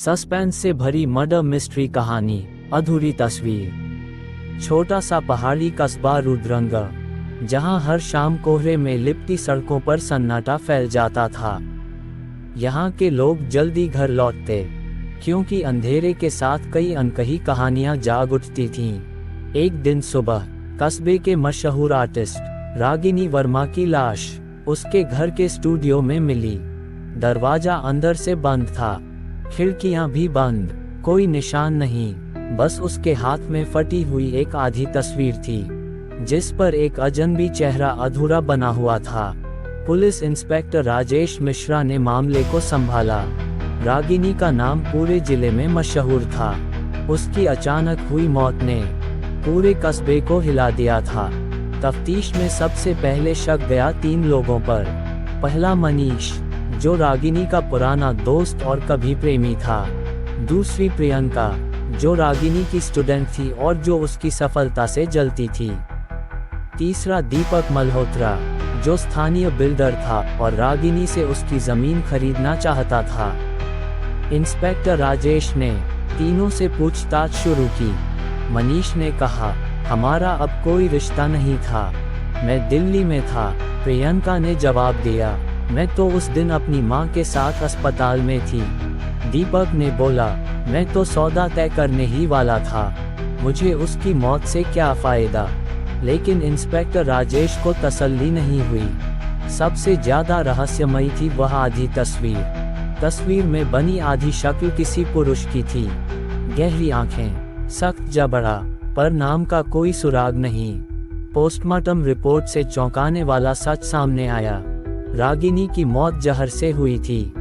Suspense से भरी murder mystery कहानी, अधूरी तस्वीर। छोटा सा पहाड़ी कस्बा रुद्रंगा, जहां हर शाम कोहरे में लिपटी सड़कों पर सन्नाटा फैल जाता था। यहां के लोग जल्दी घर लौटते, क्योंकि अंधेरे के साथ कई अनकही कहानियां जाग उठती थीं। एक दिन सुबह कस्बे के मशहूर आर्टिस्ट रागिनी वर्मा की लाश उसके घर के स्टूडियो में मिली। दरवाजा अंदर से बंद था, खिड़कियां भी बंद, कोई निशान नहीं, बस उसके हाथ में फटी हुई एक आधी तस्वीर थी, जिस पर एक अजनबी चेहरा अधूरा बना हुआ था। पुलिस इंस्पेक्टर राजेश मिश्रा ने मामले को संभाला। रागिनी का नाम पूरे जिले में मशहूर था। उसकी अचानक हुई मौत ने पूरे कस्बे को हिला दिया था। तफ्तीश में सबसे पहले शक गया 3 लोगों पर। पहला मनीष, जो रागिनी का पुराना दोस्त और कभी प्रेमी था। दूसरी प्रियंका, जो रागिनी की स्टूडेंट थी और जो उसकी सफलता से जलती थी। तीसरा दीपक मल्होत्रा, जो स्थानीय बिल्डर था और रागिनी से उसकी जमीन खरीदना चाहता था। इंस्पेक्टर राजेश ने तीनों से पूछताछ शुरू की। मनीष ने कहा, हमारा अब कोई रिश्ता नहीं था, मैं दिल्ली में था। प्रियंका ने जवाब दिया, मैं तो उस दिन अपनी मां के साथ अस्पताल में थी। दीपक ने बोला, मैं तो सौदा तय करने ही वाला था, मुझे उसकी मौत से क्या फायदा। लेकिन इंस्पेक्टर राजेश को तसल्ली नहीं हुई। सबसे ज्यादा रहस्यमयी थी वह आधी तस्वीर। तस्वीर में बनी आधी शक्ल किसी पुरुष की थी। गहरी आंखें, सख्त जबड़ा, पर नाम का कोई सुराग नहीं। पोस्टमार्टम रिपोर्ट से चौंकाने वाला सच सामने आया। रागिनी की मौत जहर से हुई थी।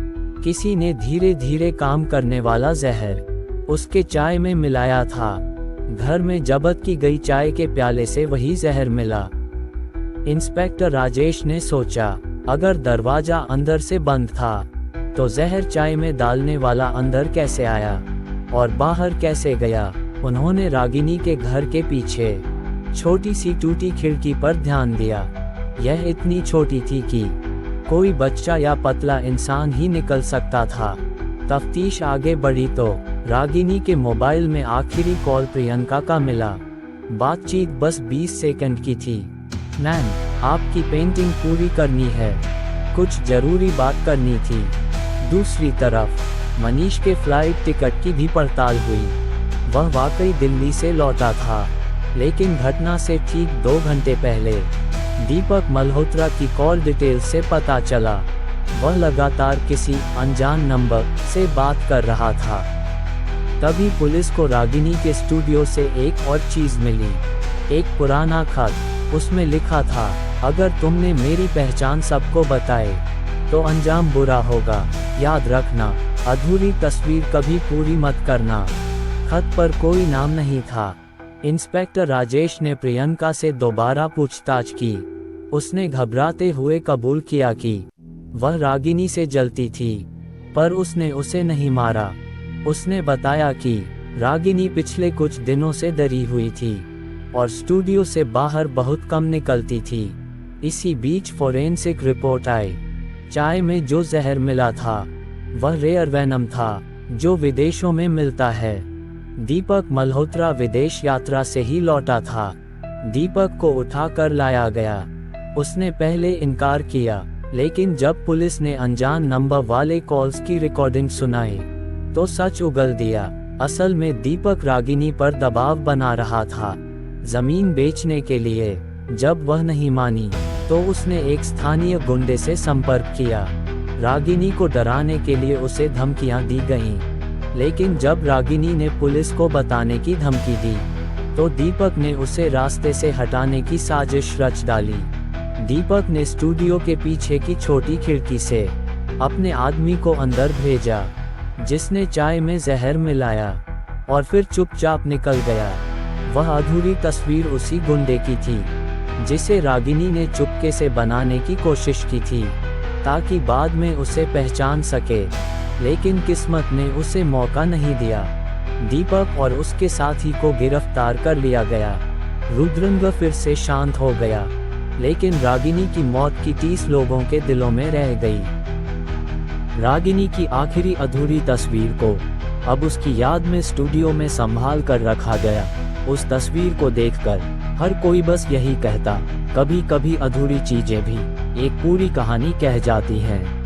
किसी ने धीरे धीरे काम करने वाला जहर उसके चाय में मिलाया था। घर में जब्त की गई चाय के प्याले से वही जहर मिला। इंस्पेक्टर राजेश ने सोचा, अगर दरवाजा अंदर से बंद था, तो जहर चाय में डालने वाला अंदर कैसे आया और बाहर कैसे गया। उन्होंने रागिनी के घर के पीछे छोटी सी टूटी खिड़की पर ध्यान दिया। यह इतनी छोटी थी कि कोई बच्चा या पतला इंसान ही निकल सकता था। तफ्तीश आगे बढ़ी तो रागिनी के मोबाइल में आखिरी कॉल प्रियंका का मिला। बातचीत बस 20 सेकंड की थी। मैम, आपकी पेंटिंग पूरी करनी है, कुछ जरूरी बात करनी थी। दूसरी तरफ मनीष के फ्लाइट टिकट की भी पड़ताल हुई। वह वाकई दिल्ली से लौटा था, लेकिन घटना से ठीक 2 घंटे पहले दीपक मल्होत्रा की कॉल डिटेल से पता चला, वह लगातार किसी अनजान नंबर से बात कर रहा था। तभी पुलिस को रागिनी के स्टूडियो से एक और चीज मिली, एक पुराना खत। उसमें लिखा था, अगर तुमने मेरी पहचान सबको बताए तो अंजाम बुरा होगा, याद रखना, अधूरी तस्वीर कभी पूरी मत करना। खत पर कोई नाम नहीं था। इंस्पेक्टर राजेश ने प्रियंका से दोबारा पूछताछ की। उसने घबराते हुए कबूल किया कि वह रागिनी से जलती थी, पर उसने उसे नहीं मारा। उसने बताया कि रागिनी पिछले कुछ दिनों से डरी हुई थी और स्टूडियो से बाहर बहुत कम निकलती थी। इसी बीच फोरेंसिक रिपोर्ट आई। चाय में जो जहर मिला था वह रेयर वेनम था, जो विदेशों में मिलता है। दीपक मल्होत्रा विदेश यात्रा से ही लौटा था। दीपक को उठाकर लाया गया। उसने पहले इनकार किया, लेकिन जब पुलिस ने अनजान नंबर वाले कॉल्स की रिकॉर्डिंग सुनाई तो सच उगल दिया। असल में दीपक रागिनी पर दबाव बना रहा था, जमीन बेचने के लिए। जब वह नहीं मानी तो उसने एक स्थानीय गुंडे से संपर्क किया। रागिनी को डराने के लिए उसे धमकियां दी गईं। लेकिन जब रागिनी ने पुलिस को बताने की धमकी दी तो दीपक ने उसे रास्ते से हटाने की साजिश रच डाली। दीपक ने स्टूडियो के पीछे की छोटी खिड़की से अपने आदमी को अंदर भेजा, जिसने चाय में जहर मिलाया और फिर चुपचाप निकल गया। वह अधूरी तस्वीर उसी गुंडे की थी, जिसे रागिनी ने चुपके से बनाने की कोशिश की थी, ताकि बाद में उसे पहचान सके। लेकिन किस्मत ने उसे मौका नहीं दिया। दीपक और उसके साथी को गिरफ्तार कर लिया गया। रुद्रंगा फिर से शांत हो गया, लेकिन रागिनी की मौत की 30 लोगों के दिलों में रह गई। रागिनी की आखिरी अधूरी तस्वीर को अब उसकी याद में स्टूडियो में संभाल कर रखा गया। उस तस्वीर को देखकर हर कोई बस यही कहता, कभी कभी अधूरी चीजें भी एक पूरी कहानी कह जाती हैं।